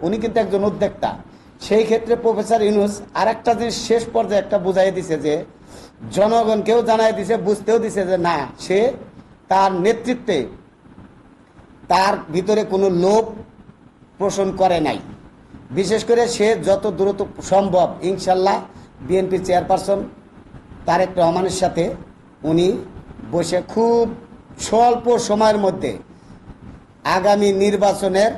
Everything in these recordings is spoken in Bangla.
উনি কিন্তু একজন উদ্যোক্তা। সেই ক্ষেত্রে প্রফেসর ইউনূস আরেকটা জিনিস শেষ পর্যায়ে একটা বুঝাই দিছে যে জনগণকেও জানাই দিছে, বুঝতেও দিছে যে না, সে তার নেতৃত্বে তার ভিতরে কোনো লোভ পোষণ করে নাই। বিশেষ করে সে যত দ্রুত সম্ভব ইনশাল্লাহ বিএনপির চেয়ারপারসন তারেক রহমানের সাথে উনি বসে খুব স্বল্প সময়ের মধ্যে আগামী নির্বাচনের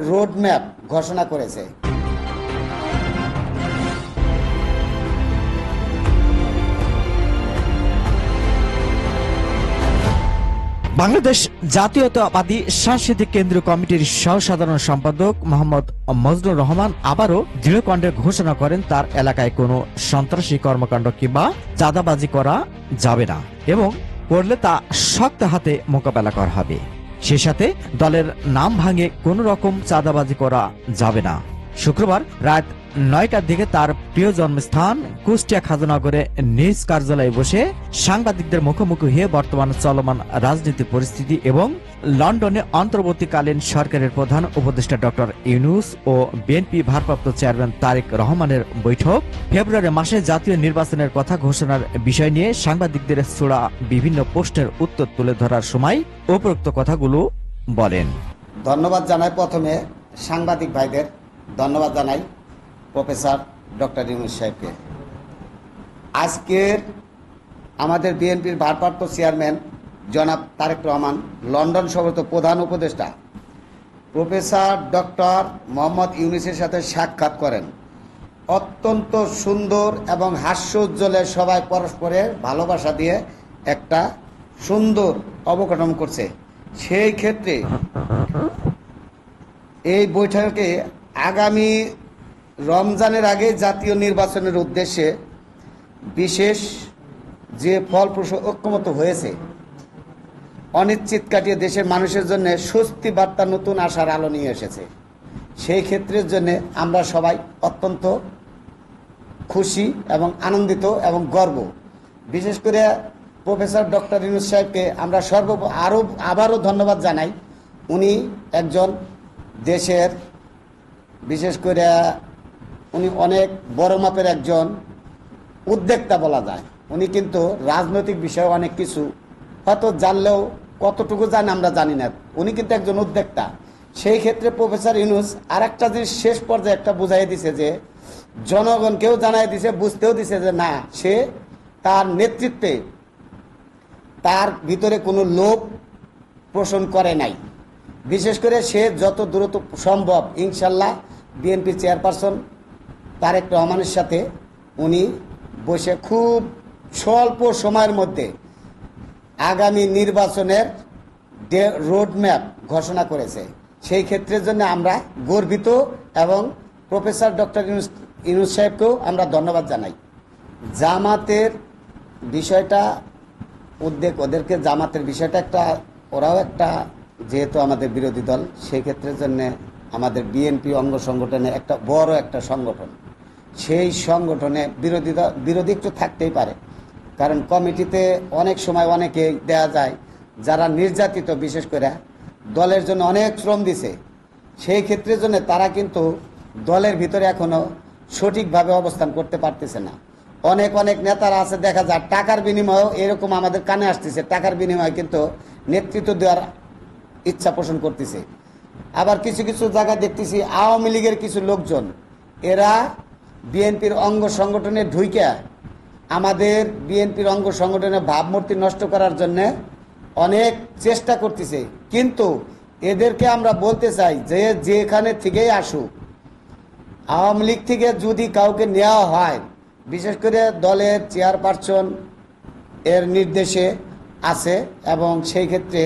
রোডম্যাপ ঘোষণা করেছে। বাংলাদেশ জাতীয়তাবাদী সাংস্কৃতিক কেন্দ্রীয় কমিটির সহ সাধারণ সম্পাদক মোহাম্মদ মজনুর রহমান আবারও দৃঢ়কণ্ঠে ঘোষণা করেন তার এলাকায় কোনো সন্ত্রাসী কর্মকাণ্ড কিংবা চাঁদাবাজি করা যাবে না এবং করলে তা শক্ত হাতে মোকাবেলা করা হবে। সে সাথে দলের নাম ভাঙে কোনো রকম চাঁদাবাজি করা যাবে না। শুক্রবার রাত 9টার দিকে তার প্রিয় জন্মস্থান কুষ্টিয়া খাজনগরে নিজ কার্যালয়ে বসে সাংবাদিকদের মুখোমুখি হয়ে বর্তমান চলমান রাজনীতি পরিস্থিতি এবং লন্ডনে অন্তর্বর্তীকালীন সরকারের প্রধান উপদেষ্টা ডক্টর ইউনূস ও বিএনপি ভারপ্রাপ্ত চেয়ারম্যান তারেক রহমানের বৈঠক, ফেব্রুয়ারি মাসে জাতীয় নির্বাচনের কথা ঘোষণার বিষয় নিয়ে সাংবাদিকদের ছোড়া বিভিন্ন প্রশ্নের উত্তর তুলে ধরার সময় উপরোক্ত কথাগুলো বলেন। ধন্যবাদ জানাই প্রথমে সাংবাদিক ভাইদের, ধন্যবাদ জানাই প্রফেসর ডক্টর ইউনূস সাহেবকে। আজকের আমাদের বিএনপির ভারপ্রাপ্ত চেয়ারম্যান জনাব তারেক রহমান লন্ডন সফররত প্রধান উপদেষ্টা প্রফেসর ডক্টর মোহাম্মদ ইউনূসের সাথে সাক্ষাৎ করেন। অত্যন্ত সুন্দর এবং হাস্যোজ্জ্বলে সবাই পরস্পরের ভালোবাসা দিয়ে একটা সুন্দর অবকাঠাম করছে। সেই ক্ষেত্রে এই বৈঠকে আগামী রমজানের আগে জাতীয় নির্বাচনের উদ্দেশ্যে বিশেষ যে ফলপ্রসূ ঐক্যমত হয়েছে, অনিশ্চিত কাটিয়ে দেশের মানুষের জন্য স্বস্তি বার্তা, নতুন আশার আলো নিয়ে এসেছে। সেই ক্ষেত্রের জন্য আমরা সবাই অত্যন্ত খুশি এবং আনন্দিত এবং গর্ব। বিশেষ করে প্রফেসর ডক্টর ইউনূস সাহেবকে আমরা আবারও ধন্যবাদ জানাই। উনি একজন দেশের, বিশেষ করে উনি অনেক বড় মাপের একজন উদ্যোক্তা বলা যায়। উনি কিন্তু রাজনৈতিক বিষয়ে অনেক কিছু হয়তো জানলেও কতটুকু জানে আমরা জানি না। উনি কিন্তু একজন উদ্যোক্তা। সেই ক্ষেত্রে প্রফেসর ইউনূস আরেকটা জিনিস শেষ পর্যায়ে একটা বুঝাই দিছে যে জনগণকেও জানাই দিছে, বুঝতেও দিছে যে না, সে তার নেতৃত্বে তার ভিতরে কোনো লোভ পোষণ করে নাই। বিশেষ করে সে যত দ্রুত সম্ভব ইনশাল্লাহ বিএনপির চেয়ারপারসন তারেক রহমানের সাথে উনি বসে খুব স্বল্প সময়ের মধ্যে আগামী নির্বাচনের রোডম্যাপ ঘোষণা করেছে। সেই ক্ষেত্রের জন্য আমরা গর্বিত এবং প্রফেসর ডক্টর ইউনূস সাহেবকেও আমরা ধন্যবাদ জানাই। জামাতের বিষয়টা ওদেরকে জামাতের বিষয়টা ওরাও একটা, যেহেতু আমাদের বিরোধী দল, সেই ক্ষেত্রের জন্য আমাদের বিএনপি অঙ্গ সংগঠনে একটা বড় একটা সংগঠন। সেই সংগঠনে বিরোধী একটু থাকতেই পারে, কারণ কমিটিতে অনেক সময় অনেকে দেয়া যায় যারা নির্যাতিত, বিশেষ করে দলের জন্য অনেক শ্রম দিছে। সেই ক্ষেত্রের জন্য তারা কিন্তু দলের ভিতরে এখনো সঠিকভাবে অবস্থান করতে পারতেছে না। অনেক নেতারা আছে, দেখা যায় টাকার বিনিময়েও এরকম আমাদের কানে আসতেছে, টাকার বিনিময়ে কিন্তু নেতৃত্ব দেওয়ার ইচ্ছা পোষণ করতেছে। আবার কিছু কিছু জায়গায় দেখতেছি আওয়ামী লীগের কিছু লোকজন, এরা বিএনপির অঙ্গ সংগঠনে ঢুইকা আমাদের বিএনপির অঙ্গ সংগঠনের ভাবমূর্তি নষ্ট করার জন্য অনেক চেষ্টা করতেছে। কিন্তু এদেরকে আমরা বলতে চাই যে যেখানে থেকেই আসুক, আওয়ামী লীগ থেকে যদি কাউকে নেওয়া হয়, বিশেষ করে দলের চেয়ারপারসন এর নির্দেশে আছে এবং সেই ক্ষেত্রে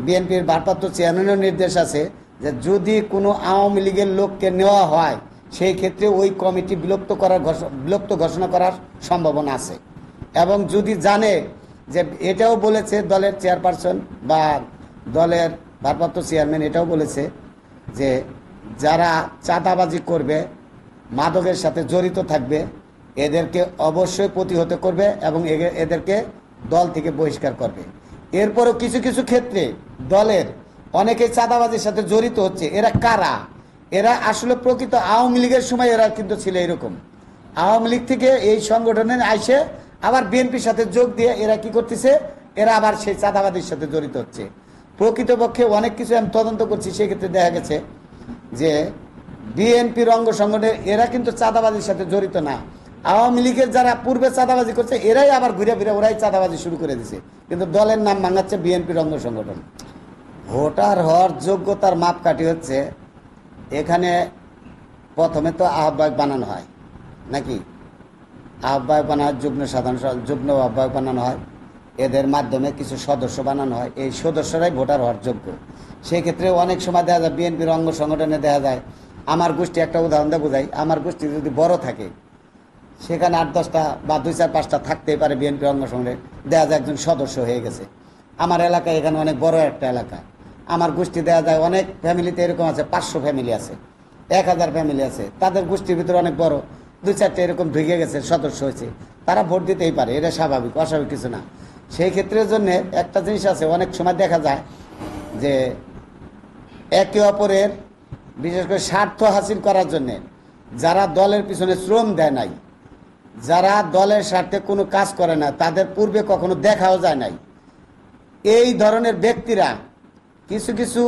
বিএনপির ভারপ্রাপ্ত চেয়ারম্যানের নির্দেশ আছে যে যদি কোনো আওয়ামী লীগের লোককে নেওয়া হয়, সেই ক্ষেত্রে ওই কমিটি বিলুপ্ত ঘোষণা করার সম্ভাবনা আছে। এবং যদি জানে যে, এটাও বলেছে দলের চেয়ারপারসন বা দলের ভারপ্রাপ্ত চেয়ারম্যান এটাও বলেছে যে যারা চাঁদাবাজি করবে, মাদকের সাথে জড়িত থাকবে, এদেরকে অবশ্যই প্রতিহত করবে এবং এদেরকে দল থেকে বহিষ্কার করবে। এরপরও কিছু কিছু ক্ষেত্রে দলের অনেকে চাঁদাবাজির সাথে জড়িত হচ্ছে। এরা কারা? এরা আসলে প্রকৃত আওয়ামী লীগের সময় এরা কিন্তু ছিল এরকম। আওয়ামী লীগ থেকে এই সংগঠনে আইসে আবার বিএনপির সাথে যোগ দিয়ে এরা কি করতেছে, এরা আবার সেই চাঁদাবাজির সাথে জড়িত হচ্ছে। প্রকৃতপক্ষে অনেক কিছু আমি তদন্ত করছি, সেক্ষেত্রে দেখা গেছে যে বিএনপির অঙ্গ সংগঠনের এরা কিন্তু চাঁদাবাজির সাথে জড়িত না। আওয়ামী লীগের যারা পূর্বে চাঁদাবাজি করছে এরাই আবার ঘুরে ফিরে ওরাই চাঁদাবাজি শুরু করে দিছে, কিন্তু দলের নাম ভাঙাচ্ছে বিএনপির অঙ্গ সংগঠন। ভোটার হওয়ার যোগ্যতার মাপকাঠি হচ্ছে, এখানে প্রথমে তো আহ্বায়ক বানানো হয় নাকি, আহ্বায়ক বানায় যুগ্ম আহ্বায়ক বানানো হয়, এদের মাধ্যমে কিছু সদস্য বানানো হয়, এই সদস্যরাই ভোটার হওয়ার যোগ্য। সেই ক্ষেত্রে অনেক সময় দেখা যায় বিএনপির অঙ্গ সংগঠনে দেখা যায়, আমার গোষ্ঠী একটা উদাহরণ দিয়ে বোঝাই, আমার গোষ্ঠী যদি বড় থাকে সেখানে 8-10টা বা 2-4-5টা থাকতেই পারে বিএনপির অঙ্গ সংগঠনে, দেখা যায় একজন সদস্য হয়ে গেছে। আমার এলাকায় এখানে অনেক বড় একটা এলাকা, আমার গোষ্ঠী দেখা যায় অনেক ফ্যামিলিতে এরকম আছে, 500 ফ্যামিলি আছে, 1000 ফ্যামিলি আছে, তাদের গোষ্ঠীর ভিতরে অনেক বড় 2-4টা এরকম ঢুকে গেছে, সদস্য হয়েছে, তারা ভোট দিতেই পারে, এটা স্বাভাবিক, অস্বাভাবিক কিছু না। সেই ক্ষেত্রের জন্য একটা জিনিস আছে, অনেক সময় দেখা যায় যে একে অপরের বিশেষ করে স্বার্থ হাসিল করার জন্যে যারা দলের পিছনে শ্রম দেয় নাই, যারা দলের স্বার্থে কোনো কাজ করে না, তাদের পূর্বে কখনো দেখাও যায় নাই, এই ধরনের ব্যক্তিরা কিছু কিছু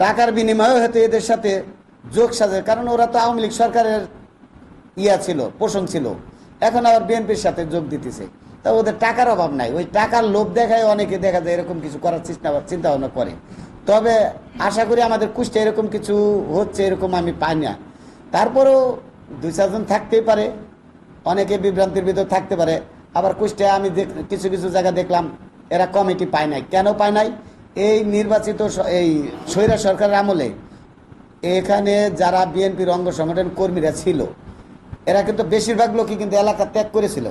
টাকার বিনিময়ে হয়তো এদের সাথে যোগ সাজে, কারণ ওরা তো আওয়ামী লীগ সরকারের ছিল, পোষণ ছিল, এখন আবার বিএনপির সাথে যোগ দিতেছে, তা ওদের টাকার অভাব নাই, ওই টাকার লোভ দেখায় অনেকে দেখা যায় এরকম কিছু করার চিন্তা ভাবনা করে। তবে আশা করি আমাদের কুষ্ঠে এরকম কিছু হচ্ছে এরকম আমি পাই না। তারপরেও 2-4 জন থাকতেই পারে, অনেকে বিভ্রান্তির ভিতর থাকতে পারে। আবার কুষ্ঠে আমি কিছু কিছু জায়গা দেখলাম এরা কমিটি পায় নাই। কেন পায় নাই? এই নির্বাচিত এই স্বৈরা সরকারের আমলে এখানে যারা বিএনপির অঙ্গ সংগঠন কর্মীরা ছিল, এরা কিন্তু বেশিরভাগ লোকই কিন্তু এলাকা ত্যাগ করেছিল,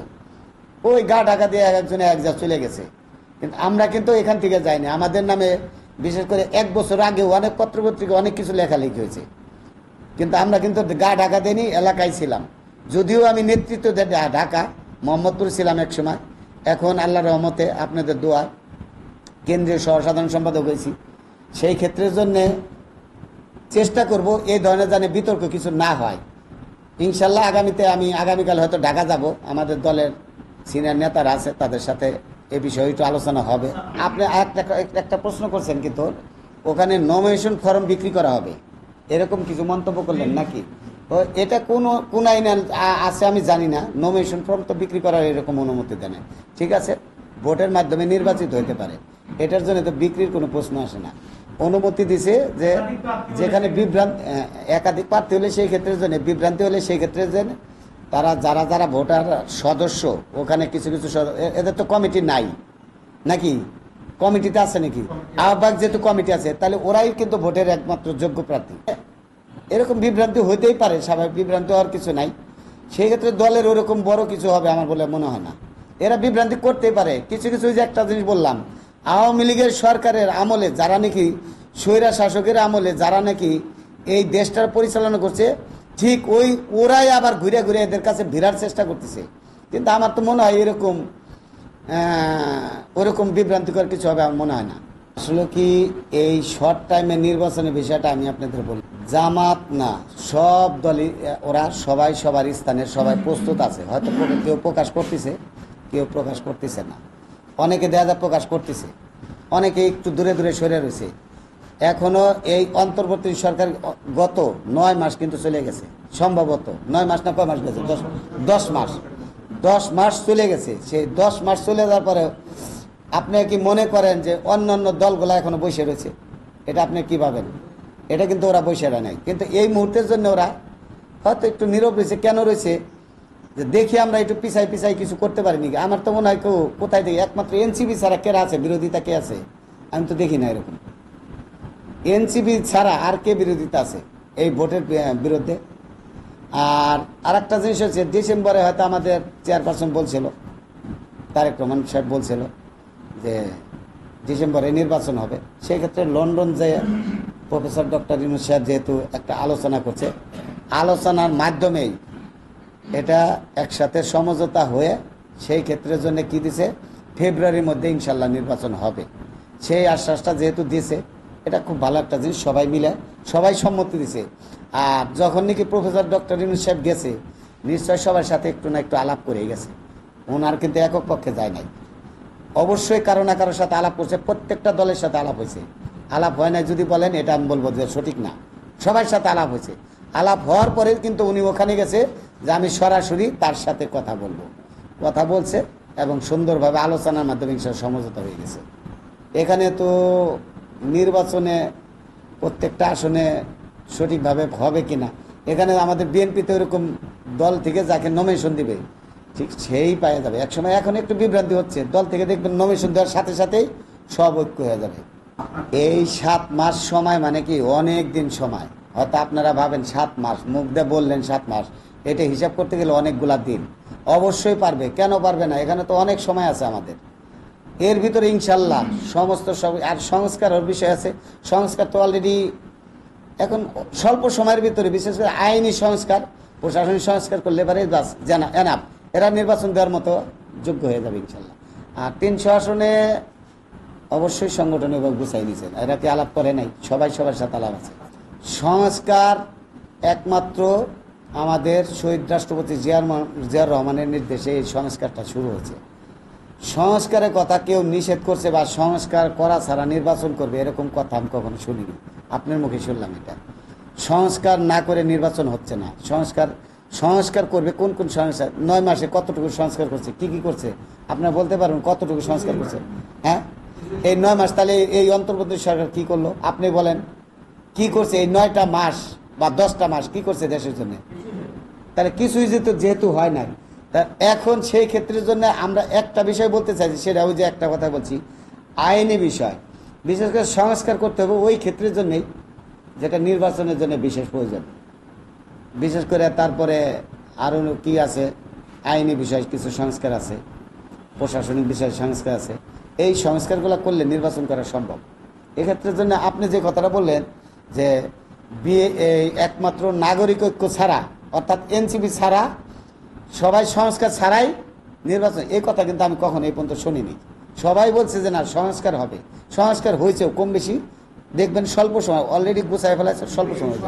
ওই গা ঢাকা দিয়ে একজনে এক যা চলে গেছে। কিন্তু আমরা কিন্তু এখান থেকে যাইনি, আমাদের নামে বিশেষ করে 1 বছর আগে অনেক পত্রপত্রিকা অনেক কিছু লেখালেখি হয়েছে, কিন্তু আমরা কিন্তু গা ঢাকা দিইনি, এলাকায় ছিলাম। যদিও আমি নেতৃত্ব ঢাকা মোহাম্মদপুর ছিলাম এক সময়, এখন আল্লাহর রহমতে আপনাদের দোয়া কেন্দ্রীয় সহসাধারণ সম্পাদক হয়েছি। সেই ক্ষেত্রের জন্যে চেষ্টা করব এই ধরনের যেন বিতর্ক কিছু না হয়। ইনশাল্লাহ আমি আগামীকাল হয়তো ঢাকা যাব, আমাদের দলের সিনিয়র নেতারা আছে, তাদের সাথে এ বিষয়ে একটু আলোচনা হবে। আপনি একটা প্রশ্ন করছেন, কিন্তু ওখানে নমিনেশন ফর্ম বিক্রি করা হবে এরকম কিছু মন্তব্য করলেন নাকি? তো এটা কোন আইনে আছে আমি জানি না, নমিনেশন ফর্ম তো বিক্রি করার এরকম অনুমতি দেয় না। ঠিক আছে, ভোটের মাধ্যমে নির্বাচিত হতে পারে, এটার জন্য তো বিক্রির কোনো প্রশ্ন আসে না। অনুমতি দিছে যে যেখানে একাধিক প্রার্থী হলে সেই ক্ষেত্রের জন্য বিভ্রান্তি হলে সেই ক্ষেত্রে যে তারা যারা ভোটার সদস্য, ওখানে কিছু কিছু এদের তো কমিটি নাই নাকি, কমিটিতে আছে নাকি? আহ্বায়ক যেহেতু কমিটি আছে, তাহলে ওরাই কিন্তু ভোটের একমাত্র যোগ্য প্রার্থী। এরকম বিভ্রান্তি হইতেই পারে, স্বাভাবিক, বিভ্রান্তি হওয়ার কিছু নাই। সেই ক্ষেত্রে দলের ওরকম বড় কিছু হবে আমার বলে মনে হয় না। এরা বিভ্রান্তি করতেই পারে কিছু কিছু। যে একটা জিনিস বললাম, আওয়ামী লীগের সরকারের আমলে যারা নাকি স্বৈরা শাসকের আমলে যারা নাকি এই দেশটার পরিচালনা করছে, ঠিক ওরাই আবার ঘুরে ঘুরে এদের কাছে ভিড়ার চেষ্টা করতেছে। কিন্তু আমার তো মনে হয় এরকম ওরকম বিভ্রান্তিকর কিছু হবে আমার মনে হয় না। আসলে কি এই শর্ট টাইমে নির্বাচনের বিষয়টা আমি আপনাদের বলি, জামাত না সব দলই ওরা সবাই সবার স্থানের সবাই প্রস্তুত আছে। হয়তো কেউ প্রকাশ করতেছে, কেউ প্রকাশ করতেছে না, অনেকে দেখা যায় প্রকাশ করতেছে, অনেকে একটু দূরে দূরে সরে রয়েছে। এখনো এই অন্তর্বর্তী সরকার গত 9 মাস কিন্তু চলে গেছে, সম্ভবত 9 মাস না কয় মাস গেছে, 10 মাস চলে গেছে। সেই 10 মাস চলে যাওয়ার পরে আপনি কি মনে করেন যে অন্যান্য দলগুলা এখনো বসে রয়েছে? এটা আপনি কি ভাবেন? এটা কিন্তু ওরা বসে নাই, কিন্তু এই মুহূর্তের জন্য ওরা হয়তো একটু নীরব রয়েছে। কেন রয়েছে? যে দেখি আমরা একটু পিছাই কিছু করতে পারিনি। আমার তো মনে হয় কেউ কোথায় দেখি, একমাত্র এনসিপি ছাড়া কেরা আছে বিরোধিতা, কে আছে? আমি তো দেখি না এরকম। এনসিপি ছাড়া আর কে বিরোধিতা আছে এই ভোটের বিরুদ্ধে? আর একটা জিনিস হচ্ছে, ডিসেম্বরে হয়তো আমাদের চেয়ারপারসন বলছিল, তারেক রহমান সাহেব বলছিল যে ডিসেম্বরে নির্বাচন হবে। সেই ক্ষেত্রে লন্ডন যে প্রফেসর ডক্টর ইউনূস সাহেব যেহেতু একটা আলোচনা করছে, আলোচনার মাধ্যমেই এটা একসাথে সমঝোতা হয়ে সেই ক্ষেত্রের জন্য কি দিছে, ফেব্রুয়ারির মধ্যে ইনশাল্লাহ নির্বাচন হবে। সেই আশ্বাসটা যেহেতু দিয়েছে, এটা খুব ভালো একটা জিনিস, সবাই মিলে সবাই সম্মতি দিছে। আর যখন নাকি প্রফেসর ডক্টর ইউনূস সাহেব গেছে, নিশ্চয় সবার সাথে একটু না একটু আলাপ করে গেছে। ওনার কিন্তু একক পক্ষে যায় নাই, অবশ্যই কারো না কারোর সাথে আলাপ করছে, প্রত্যেকটা দলের সাথে আলাপ হয়েছে। আলাপ হয় না যদি বলেন, এটা আমি বলবো যে সঠিক না, সবার সাথে আলাপ হয়েছে। আলাপ হওয়ার পরে কিন্তু উনি ওখানে গেছে যে আমি সরাসরি তার সাথে কথা বলবো, কথা বলছে এবং সুন্দরভাবে আলোচনার মাধ্যমে সমঝোতা হয়ে গেছে। এখানে তো নির্বাচনে প্রত্যেকটা আসনে সঠিকভাবে হবে কিনা, এখানে আমাদের বিএনপিতে ওরকম দল থেকে যাকে নমিনেশন দিবে ঠিক সেই পাওয়া যাবে একসময়। এখন একটু বিভ্রান্তি হচ্ছে, দল থেকে দেখবেন নমিনেশন দেওয়ার সাথে সাথেই সব ঐক্য হয়ে যাবে। এই 7 মাস সময় মানে কি অনেক দিন সময়। হয়তো আপনারা ভাবেন 7 মাস, মুখ দিয়ে বললেন 7 মাস, এটা হিসাব করতে গেলে অনেকগুলা দিন। অবশ্যই পারবে, কেন পারবে না? এখানে তো অনেক সময় আছে আমাদের। এর ভিতরে ইনশাল্লাহ সমস্ত সব, আর সংস্কারের বিষয় আছে। সংস্কার তো অলরেডি এখন স্বল্প সময়ের ভিতরে, বিশেষ করে আইনি সংস্কার, প্রশাসনিক সংস্কার করলে পারে বাস জানা এনাফ, এরা নির্বাচন দেওয়ার মতো যোগ্য হয়ে যাবে ইনশাল্লাহ। আর 300 আসনে অবশ্যই সংগঠন এবং গুছাই নিয়েছেন, এরা কি আলাপ করে নাই? সবাই সবার সাথে আলাপ আছে। সংস্কার একমাত্র আমাদের শহীদ রাষ্ট্রপতি জিয়াউর রহমানের নির্দেশে এই সংস্কারটা শুরু হয়েছে। সংস্কারের কথা কেউ নিষেধ করছে বা সংস্কার করা ছাড়া নির্বাচন করবে, এরকম কথা আমি কখনো শুনিনি। আপনার মুখে শুনলাম এটা। সংস্কার না করে নির্বাচন হচ্ছে না। সংস্কার করবে কোন কোন সংস্কার? 9 মাসে কতটুকু সংস্কার করছে, কি কি করছে আপনারা বলতে পারবেন? কতটুকু সংস্কার করছে? হ্যাঁ, এই 9 মাস তাহলে এই অন্তর্বর্তী সরকার কি করলো আপনি বলেন? কি করছে এই 9টা মাস বা 10টা মাস কি করছে দেশের জন্য? তাহলে কিছুই যেহেতু হয় নাই, তা এখন সেই ক্ষেত্রের জন্য আমরা একটা বিষয় বলতে চাইছি, সেটা ওই যে একটা কথা বলছি, আইনি বিষয় বিশেষ করে সংস্কার করতে হবে ওই ক্ষেত্রের জন্যই, যেটা নির্বাচনের জন্য বিশেষ প্রয়োজন। বিশেষ করে তারপরে আরও কি আছে, আইনি বিষয় কিছু সংস্কার আছে, প্রশাসনিক বিষয়ে সংস্কার আছে। এই সংস্কারগুলো করলে নির্বাচন করা সম্ভব। এক্ষেত্রের জন্য আপনি যে কথাটা বললেন যে এই একমাত্র নাগরিক ঐক্য ছাড়া, অর্থাৎ এনসিপি ছাড়া, সবাই সংস্কার ছাড়াই নির্বাচন, এই কথা কিন্তু আমি কখনো এই পর্যন্ত শুনিনি। সবাই বলছে যে না সংস্কার হবে, সংস্কার হয়েছেও কম বেশি, দেখবেন স্বল্প সময় অলরেডি গুছায় ফেলাছে, স্বল্প সময়।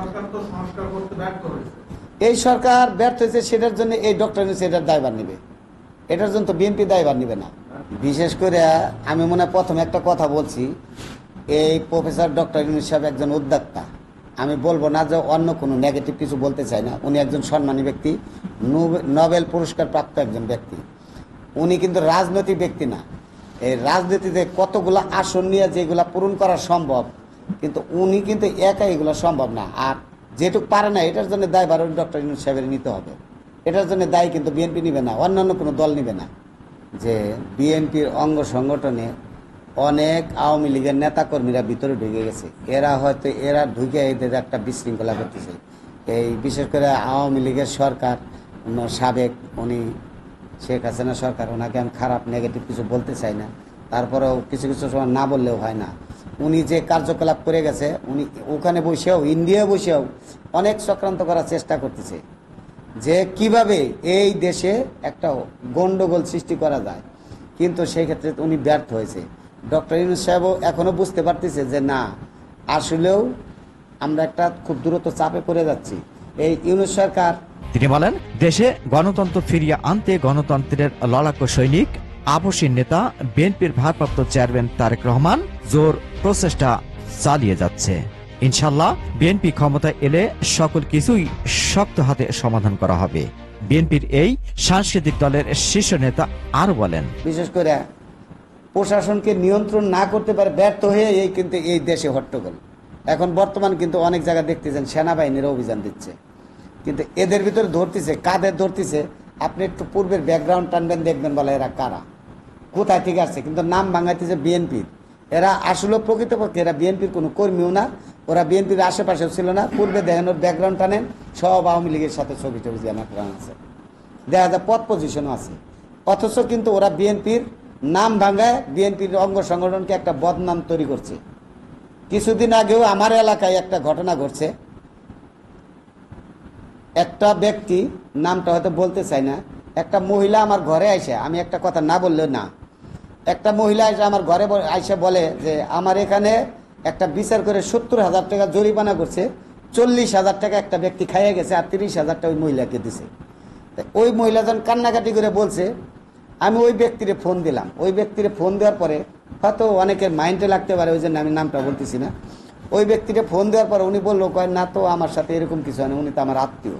এই সরকার ব্যর্থ হয়েছে, সেটার জন্য এই ডক্টর ইউনূস এটার দায়ভার নেবে, এটার জন্য তো বিএনপি দায়ভার নেবে না। বিশেষ করে আমি মনে হয় প্রথমে একটা কথা বলছি, এই প্রফেসর ডক্টর ইউনূস সাহেব একজন উদ্যোক্তা। আমি বলবো না যে অন্য কোনো নেগেটিভ কিছু বলতে চাই না, উনি একজন সম্মানী ব্যক্তি, নোবেল পুরস্কার প্রাপ্ত একজন ব্যক্তি। উনি কিন্তু রাজনৈতিক ব্যক্তি না। এই রাজনীতিতে কতগুলো আসন নিয়ে যেগুলা পূরণ করা সম্ভব, কিন্তু উনি কিন্তু একা এগুলো সম্ভব না। আর যেটুকু পারে না, এটার জন্য দায়ভার ডক্টর ইউনূস সাহেবের নিতে হবে। এটার জন্য দায়ী কিন্তু বিএনপি নিবে না, অন্যান্য কোনো দল নিবে না। যে বিএনপির অঙ্গ সংগঠনে অনেক আওয়ামী লীগের নেতাকর্মীরা ভিতরে ঢুকে গেছে, এরা ঢুকে এদের একটা বিশৃঙ্খলা করতেছে। এই বিশেষ করে আওয়ামী লীগের সরকার, সাবেক উনি শেখ হাসিনা সরকার, ওনাকে আমি খারাপ নেগেটিভ কিছু বলতে চাই না, তারপরেও কিছু কিছু সময় না বললেও হয় না। উনি যে কার্যকলাপ করে গেছে, উনি ওখানে বসেও, ইন্ডিয়া বসেও অনেক চক্রান্ত করার চেষ্টা করতেছে যে কিভাবে এই দেশে একটা গন্ডগোল সৃষ্টি করা যায়, কিন্তু সেই ক্ষেত্রে উনি ব্যর্থ হয়েছে। ডক্টর ইউনূস সাহেবও এখনও বুঝতে পারতেছে যে না, আসলেও আমরা একটা খুব দ্রুত চাপে পড়ে যাচ্ছি। এই ইউনূস সরকার, তিনি বলেন, দেশে গণতন্ত্র ফিরিয়ে আনতে গণতন্ত্রের লড়াকু সৈনিক আপসীর নেতা বিএনপির ভারপ্রাপ্ত চেয়ারম্যান তারেক রহমান জোর প্রচেষ্টা চালিয়ে যাচ্ছে। ইনশাল্লাহ বিএনপি ক্ষমতায় এলে সকল কিছুই শক্ত হাতে সমাধান করা হবে। বিএনপির এই সাংস্কৃতিক দলের শীর্ষ নেতা আরো বলেন, বিশেষ করে প্রশাসনকে নিয়ন্ত্রণ না করতে পারে ব্যর্থ হয়ে কিন্তু এই দেশে হট্টগোল। এখন বর্তমান কিন্তু অনেক জায়গায় দেখতেছেন সেনাবাহিনীরা অভিযান দিচ্ছে, কিন্তু এদের ভিতরে ধরতেছে, কাদের ধরতেছে আপনি একটু পূর্বের ব্যাকগ্রাউন্ড টানবেন, দেখবেন বলে এরা কারা, কোথায় থেকে আসছে, কিন্তু নাম ভাঙাইতেছে বিএনপির। এরা আসলে প্রকৃতপক্ষে এরা বিএনপির কোনো কর্মীও না, ওরা বিএনপির আশেপাশেও ছিল না। পূর্বে দেখেন ওর ব্যাকগ্রাউন্ড টানেন, সব আওয়ামী লীগের সাথে ছবি আমার আছে, দেখা যায় পদ পজিশনও আছে, অথচ কিন্তু ওরা বিএনপির নাম ভাঙায় বিএনপির অঙ্গ সংগঠনকে একটা বদনাম তৈরি করছে। কিছুদিন আগেও আমার এলাকায় একটা ঘটনা ঘটছে, একটা ব্যক্তি, নামটা হয়তো বলতে চাই না, একটা মহিলা আমার ঘরে আসে, আমি একটা কথা না বললেও না, একটা মহিলা এসে আমার ঘরে আইসা বলে যে আমার এখানে একটা বিচার করে 70,000 টাকা জরিমানা করছে, 40,000 টাকা একটা ব্যক্তি খাইয়ে গেছে আর 30,000 টাকা ওই মহিলাকে দিছে। ওই মহিলা যখন কান্নাকাটি করে বলছে, আমি ওই ব্যক্তিরে ফোন দিলাম। ওই ব্যক্তিরে ফোন দেওয়ার পরে হয়তো অনেকের মাইন্ডে লাগতে পারে, ওই জন্য আমি নামটা বলতেছি না। ওই ব্যক্তিরে ফোন দেওয়ার পরে উনি বললো, কয় না তো আমার সাথে এরকম কিছু হয় না, উনি তো আমার আত্মীয়।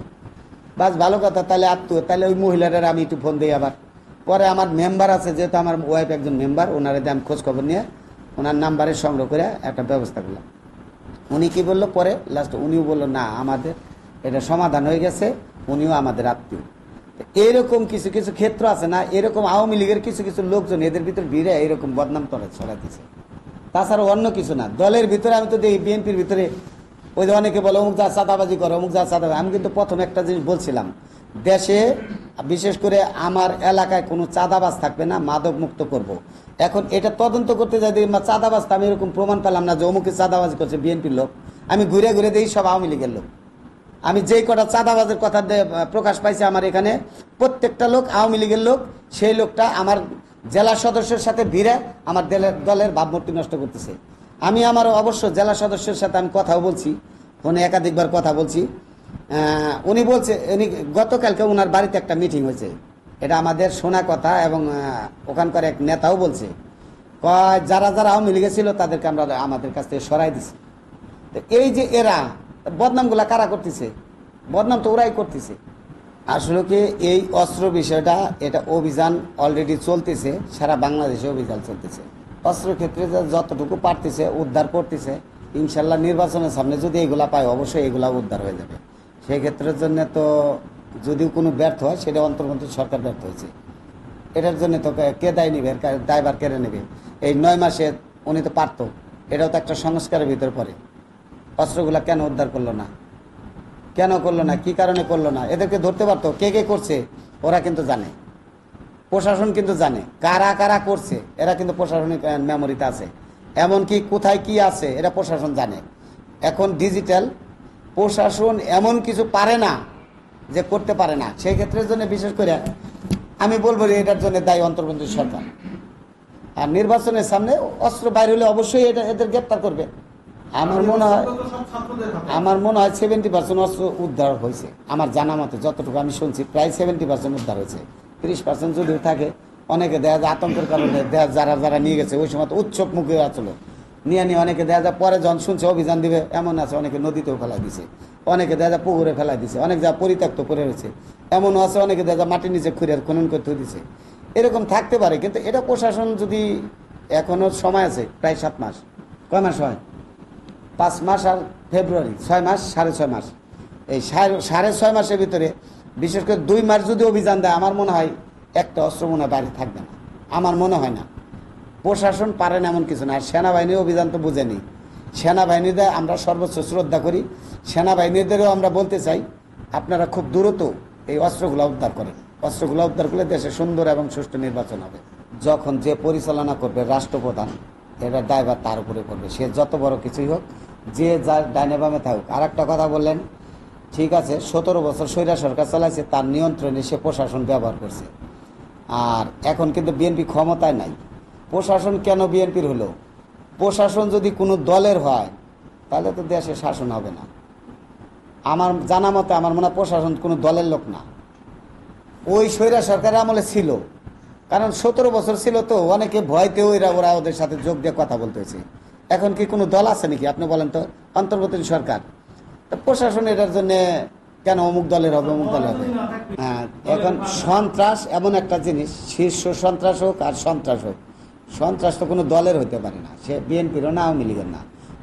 বাস ভালো কথা, তাহলে আত্মীয়, তাহলে ওই মহিলাটার আমি একটু ফোন দিই। আবার পরে আমার মেম্বার আছে, যেহেতু আমার ওয়াইফ একজন মেম্বার, ওনারে দিয়ে আমি খোঁজ খবর নিয়ে ওনার নাম্বারে সংগ্রহ করে একটা ব্যবস্থা করলাম। উনি কি বললো পরে লাস্ট উনিও বললো না আমাদের এটা সমাধান হয়ে গেছে, উনিও আমাদের আত্মীয়। এরকম কিছু কিছু ক্ষেত্র আছে না, এরকম আওয়ামী লীগের কিছু কিছু লোকজন এদের ভিতর ভিড়ে এরকম বদনাম ছড়া দিচ্ছে। তাছাড়া অন্য কিছু না। দলের ভিতরে আমি তো দেখি বিএনপির ভিতরে ওই যে অনেকে বলে অমুক যা চাঁদাবাজি করে, অমুক যা চাঁদাবাজি। আমি কিন্তু প্রথমে একটা জিনিস বলছিলাম, দেশে বিশেষ করে আমার এলাকায় কোনো চাঁদাবাজ থাকবে না, মাদক মুক্ত করব। এখন এটা তদন্ত করতে যাই দেখি চাঁদাবাজ, আমি এরকম প্রমাণ পেলাম না যে অমুকে চাঁদাবাজি করছে বিএনপির লোক। আমি ঘুরে ঘুরে দেখি সব আওয়ামী লীগের লোক। আমি যেই কটা চাঁদাবাজের কথা প্রকাশ পাইছে আমার এখানে, প্রত্যেকটা লোক আওয়ামী লীগের লোক। সেই লোকটা আমার জেলা সদস্যের সাথে ভিড়ে আমার দলের ভাবমূর্তি নষ্ট করতেছে। আমি আমার অবশ্য জেলা সদস্যের সাথে আমি কথাও বলছি, ফোনে একাধিকবার কথা বলছি। উনি বলছে, উনি গতকালকে ওনার বাড়িতে একটা মিটিং হয়েছে, এটা আমাদের শোনা কথা, এবং ওখানকার এক নেতাও বলছে, যারা যারা আওয়ামী লীগে ছিল তাদেরকে আমরা আমাদের কাছ থেকে সরাই দিছি। তো এই যে এরা বদনামগুলা কারা করতেছে? বদনাম তো ওরাই করতেছে। আসলে কি এই অস্ত্র বিষয়টা, এটা অভিযান অলরেডি চলতেছে, সারা বাংলাদেশে অভিযান চলতেছে। অস্ত্র ক্ষেত্রে যতটুকু পারতেছে উদ্ধার করতেছে। ইনশাল্লাহ নির্বাচনের সামনে যদি এগুলা পায়, অবশ্যই এগুলা উদ্ধার হয়ে যাবে। সেই ক্ষেত্রের জন্য তো যদিও কোনো ব্যর্থ হয়, সেটা অন্তর্বর্তী সরকার ব্যর্থ হয়েছে। এটার জন্য তো কে দায় নেবে, দায়ভার কেড়ে নেবে? এই 9 মাসে উনি তো পারত, এটাও তো একটা সংস্কারের ভিতর পড়ে। অস্ত্রগুলা কেন উদ্ধার করলো না? কেন করলো না? কি কারণে করলো না? এদেরকে ধরতে পারতো। কে কে করছে ওরা কিন্তু জানে, প্রশাসন কিন্তু জানে কারা কারা করছে। এরা কিন্তু প্রশাসনিক মেমোরিতে আছে, এমনকি কোথায় কি আছে এরা প্রশাসন জানে। এখন ডিজিটাল প্রশাসন এমন কিছু পারে না যে করতে পারে না। সেই ক্ষেত্রের জন্য বিশেষ করে আমি বলবো এটার জন্য দায়ী অন্তর্বর্তী সরকার। আর নির্বাচনের সামনে অস্ত্র বাইরে হলে অবশ্যই এটা এদের গ্রেপ্তার করবে। আমার মনে হয় 70% অস্ত্র উদ্ধার হয়েছে আমার জানা মতে, যতটুকু আমি শুনছি প্রায় 70% উদ্ধার হয়েছে। 30% যদিও থাকে, অনেকে দেখা যায় আতঙ্কের কারণে যারা যারা নিয়ে গেছে ওই সময় তো উৎসব মুখে আসলো, নিয়ে অনেকে দেখা যায় পরে যখন শুনছে অভিযান দিবে, এমন আছে অনেকে নদীতেও ফেলাই দিছে, অনেকে দেখা যায় পুকুরে ফেলাই দিছে, অনেক যা পরিত্যক্ত করে রয়েছে, এমনও আছে অনেকে দেখা যায় মাটির নিচে খুঁড়ে খনন করতে দিছে। এরকম থাকতে পারে, কিন্তু এটা প্রশাসন যদি, এখনো সময় আছে প্রায় 7 মাস। কয় মাস হয়? 5 মাস আর ফেব্রুয়ারি 6 মাস, 6.5 মাস। এই 6.5 মাসের ভিতরে বিশেষ করে 2 মাস যদি অভিযান দেয়, আমার মনে হয় একটা অস্ত্র মনে হয় বাইরে থাকবে না। আমার মনে হয় না। প্রশাসন পারে না এমন কিছু না। আর সেনাবাহিনী অভিযান তো বুঝেনি। সেনাবাহিনীদের আমরা সর্বোচ্চ শ্রদ্ধা করি। সেনাবাহিনীদেরও আমরা বলতে চাই, আপনারা খুব দ্রুত এই অস্ত্রগুলো উদ্ধার করেন। অস্ত্রগুলো উদ্ধার করলে দেশে সুন্দর এবং সুষ্ঠু নির্বাচন হবে। যখন যে পরিচালনা করবে রাষ্ট্রপ্রধান, এবার দায়ভার তার উপরে পড়বে, সে যত বড় কিছুই হোক, যে যার ডাইনে বামে থাকুক। আর একটা কথা বললেন, ঠিক আছে, 17 বছর স্বৈরা সরকার চালাইছে, তার নিয়ন্ত্রণে সে প্রশাসন ব্যবহার করছে। আর এখন কিন্তু বিএনপি ক্ষমতায় নাই। প্রশাসন কেন বিএনপির হলো? প্রশাসন যদি কোনো দলের হয় তাহলে তো দেশে শাসন হবে না। আমার জানা মতে আমার মনে হয় প্রশাসন কোনো দলের লোক না, ওই স্বৈরা সরকারের আমলে ছিল। কারণ 17 বছর ছিল তো, অনেকে ভয়তেও ওরা ওদের সাথে যোগ দিয়ে কথা বলতে হয়েছে। এখন কি কোনো দল আছে নাকি আপনি বলেন তো? অন্তর্বর্তী সরকার। তো প্রশাসন এটার জন্যে কেন অমুক দলের হবে, অমুক দলের হবে? হ্যাঁ, এখন সন্ত্রাস এমন একটা জিনিস, শীর্ষ সন্ত্রাস হোক আর সন্ত্রাস হোক, সন্ত্রাস তো কোনো দলের হতে পারে না, সে বিএনপিরও না, আওয়ামী লীগের না।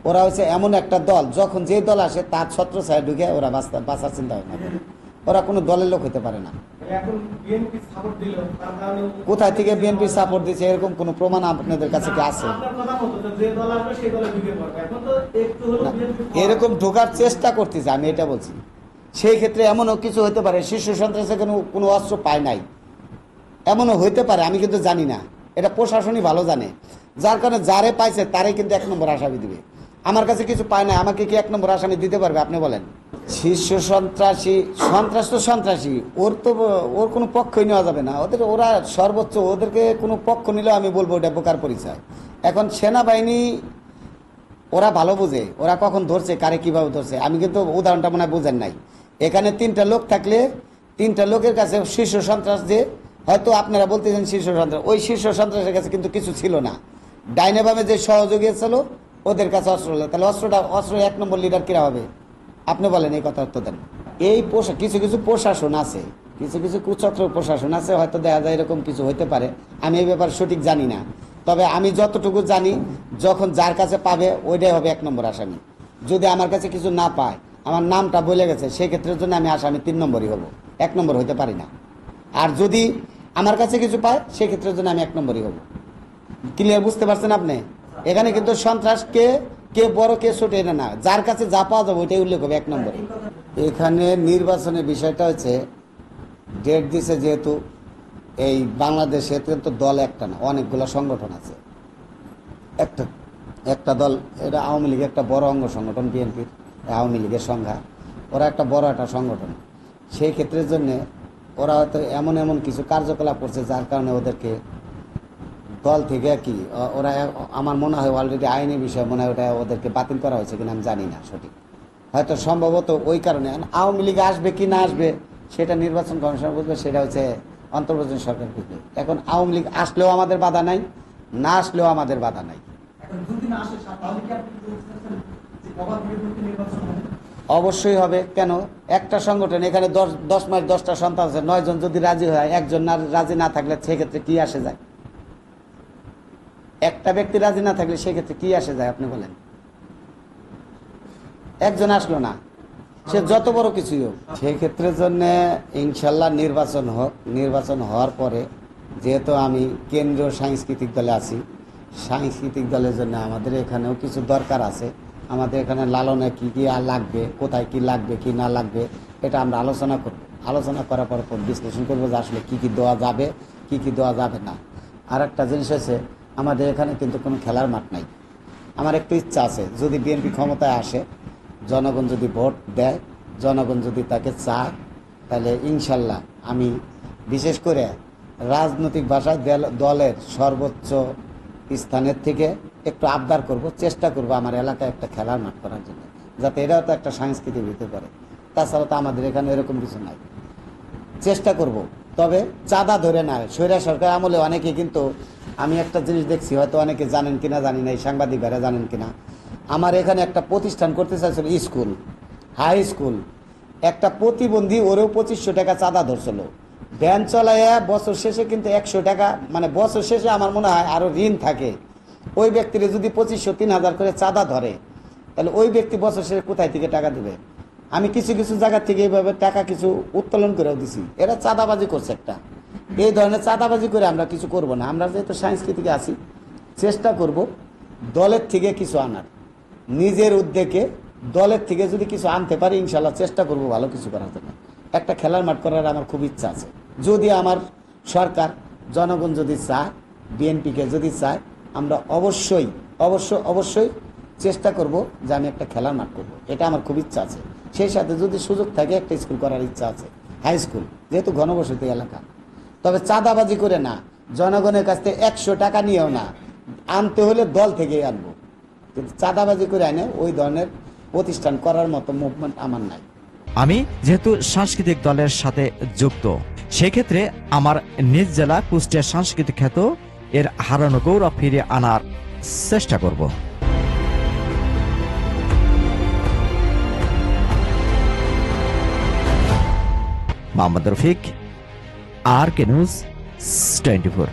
ওরা হচ্ছে এমন একটা দল, যখন যে দল আসে তার ছত্রছায়া ঢুকে ওরা বাঁচার চিন্তা ভাবনা করে। ওরা কোনো দলের লোক হতে পারে না। কোথায় থেকে বিএনপি সাপোর্ট দিচ্ছে এরকম কোনো প্রমাণ আপনাদের কাছে কি আছে? এরকম ঢোকার চেষ্টা করতেছে, আমি এটা বলছি। সেই ক্ষেত্রে এমনও কিছু হতে পারে, শীর্ষ সন্ত্রাসে কোনো অস্ত্র পায় নাই, এমনও হইতে পারে, আমি কিন্তু জানি না। এটা প্রশাসনই ভালো জানে, যার কারণে যারে পাইছে তারে কিন্তু 1 নম্বর আসামি দিবে। আমার কাছে কিছু পায় না, আমাকে কি 1 নম্বর আসামি দিতে পারবে আপনি বলেন? শীর্ষ সন্ত্রাসী, সন্ত্রাস তো সন্ত্রাসী, ওর কোনো পক্ষই নেওয়া যাবে না। ওরা সর্বোচ্চ, ওদেরকে কোনো পক্ষ নিলেও আমি বলবো ওটা বোকার পরিচয়। এখন সেনাবাহিনী ওরা ভালো বোঝে ওরা কখন ধরছে, কারে কিভাবে ধরছে। আমি কিন্তু উদাহরণটা মনে হয় বোঝেন নাই। এখানে 3টা লোক থাকলে 3টা লোকের কাছে শীর্ষ সন্ত্রাস, যে হয়তো আপনারা বলতেছেন শীর্ষ সন্ত্রাস, ওই শীর্ষ সন্ত্রাসের কাছে কিন্তু কিছু ছিল না। ডাইনে বামে যে সহযোগী ছিল ওদের কাছে অস্ত্র হলো, তাহলে অস্ত্র 1 নম্বর লিডার কিরা হবে আপনি বলেন? এই কথা উত্তর দেন। এই কিছু কিছু প্রশাসন আছে, কিছু কিছু কুচক্র প্রশাসন আছে, হয়তো দেখা যায় এরকম কিছু হইতে পারে, আমি এই ব্যাপারে সঠিক জানি না। তবে আমি যতটুকু জানি, যখন যার কাছে পাবে ওইটাই হবে 1 নম্বর আসামি। যদি আমার কাছে কিছু না পায়, আমার নামটা বলে গেছে, সেই ক্ষেত্রের জন্য আমি আসামি 3 নম্বরই হব, 1 নম্বর হইতে পারি না। আর যদি আমার কাছে কিছু পায়, সেই ক্ষেত্রের জন্য আমি 1 নম্বরই হব। ক্লিয়ার বুঝতে পারছেন আপনি? এখানে কিন্তু সন্ত্রাস কে বড় কে ছোট এটা না, যার কাছে যা পাওয়া যাবে ওইটাই উল্লেখ হবে 1 নম্বরে। এখানে নির্বাচনের বিষয়টা হচ্ছে, ডেট দিছে যেহেতু, এই বাংলাদেশে কিন্তু দল একটা না, অনেকগুলো সংগঠন আছে। একটা দল, এটা আওয়ামী লীগের একটা বড় অঙ্গ সংগঠন, বিএনপির আওয়ামী লীগের সংখ্যা, ওরা একটা বড় একটা সংগঠন। সেই ক্ষেত্রের জন্যে ওরা হয়তো এমন কিছু কার্যকলাপ করছে, যার কারণে ওদেরকে দল থেকে কি ওরা, আমার মনে হয় অলরেডি আইনি বিষয় মনে হয় ওটা ওদেরকে বাতিল করা হয়েছে কিনা আমি জানি না সঠিক, হয়তো সম্ভবত ওই কারণে। আওয়ামী লীগ আসবে কি না আসবে সেটা নির্বাচন কমিশন বুঝবে, সেটা হচ্ছে অন্তর্বর্তীকালীন সরকার বুঝবে। এখন আওয়ামী লীগ আসলেও আমাদের বাধা নাই, না আসলেও আমাদের বাধা নাই। অবশ্যই হবে। কেন? একটা সংগঠন, এখানে 10 মাস 10টা সন্তান আছে, 9 জন যদি রাজি হয়, একজন রাজি না থাকলে সেক্ষেত্রে কি আসে যায়? একটা ব্যক্তি রাজি না থাকলে সেক্ষেত্রে কি আসে যায় আপনি বলেন? একজন আসলো না, সে যত বড় কিছুই হোক। সেই ক্ষেত্রের জন্য ইনশাল্লাহ নির্বাচন হোক। নির্বাচন হওয়ার পরে, যেহেতু আমি কেন্দ্রীয় সাংস্কৃতিক দলে আছি, সাংস্কৃতিক দলের জন্য আমাদের এখানেও কিছু দরকার আছে। আমাদের এখানে লালনে কি কি লাগবে, কোথায় কি লাগবে কি না লাগবে, এটা আমরা আলোচনা করব। আলোচনা করার পর বিশ্লেষণ করবো যে আসলে কি কি দেওয়া যাবে, কি কি দেওয়া যাবে না। আর একটা জিনিস হচ্ছে, আমাদের এখানে কিন্তু কোনো খেলার মাঠ নাই। আমার একটু ইচ্ছা আছে, যদি বিএনপি ক্ষমতায় আসে, জনগণ যদি ভোট দেয়, জনগণ যদি তাকে চায়, তাহলে ইনশাল্লাহ আমি বিশেষ করে রাজনৈতিক ভাষায় দলের সর্বোচ্চ স্থানের থেকে একটু আবদার করব, চেষ্টা করব আমার এলাকায় একটা খেলার মাঠ করার জন্য, যাতে এরাও তো একটা সাংস্কৃতিক হতে পারে। তাছাড়া তো আমাদের এখানে এরকম কিছু নাই। চেষ্টা করব, তবে চাঁদা ধরে না। স্বৈরাচার সরকার আমলে অনেকে কিন্তু, আমি একটা জিনিস দেখছি, হয়তো অনেকে জানেন কিনা জানি না, এই সাংবাদিক ভাইরা জানেন কিনা, আমার এখানে একটা প্রতিষ্ঠান করতে চাইছিল, স্কুল, হাই স্কুল, একটা প্রতিবন্ধী, ওরেও 2500 টাকা চাঁদা ধরছিল। ভ্যান চলাইয়া বছর শেষে কিন্তু 100 টাকা, মানে বছর শেষে আমার মনে হয় আরও ঋণ থাকে। ওই ব্যক্তির যদি 2500 3000 করে চাঁদা ধরে, তাহলে ওই ব্যক্তি বছর শেষে কোথায় থেকে টাকা দেবে? আমি কিছু কিছু জায়গা থেকে এইভাবে টাকা কিছু উত্তোলন করেও দিছি। এরা চাঁদাবাজি করছে একটা। এই ধরনের চাঁদাবাজি করে আমরা কিছু করব না। আমরা যেহেতু সাংস্কৃতিকে আছি, চেষ্টা করব দলের থেকে কিছু আনার, নিজের উদ্যোগে দলের থেকে যদি কিছু আনতে পারি, ইনশাল্লাহ চেষ্টা করব ভালো কিছু করার জন্য। একটা খেলার মাঠ করার আমার খুব ইচ্ছা আছে। যদি আমার সরকার, জনগণ যদি চায়, বিএনপিকে যদি চায়, আমরা অবশ্যই চেষ্টা করব যে আমি একটা খেলার মাঠ করব। এটা আমার খুব ইচ্ছা আছে। সেই সাথে যদি সুযোগ থাকে, একটা স্কুল করার ইচ্ছা আছে, হাই স্কুল, যেহেতু ঘনবসতি এলাকা। তবে চাঁদাবাজি করে না, জনগণের কাছ থেকে 100 টাকা নিয়েও না, আনতে হলে দল থেকেই আনবো। কিন্তু চাঁদাবাজি করে আনে ওই ধরনের প্রতিষ্ঠান করার মতো মুভমেন্ট আমার নাই। আমি যেহেতু সাংস্কৃতিক দলের সাথে যুক্ত, সেক্ষেত্রে আমার নিজ জেলা কুষ্টিয়া সাংস্কৃতিক খ্যাত এর হারানো গৌরব ফিরিয়ে আনার চেষ্টা করব। Mohammad Rafiq, RK News 24।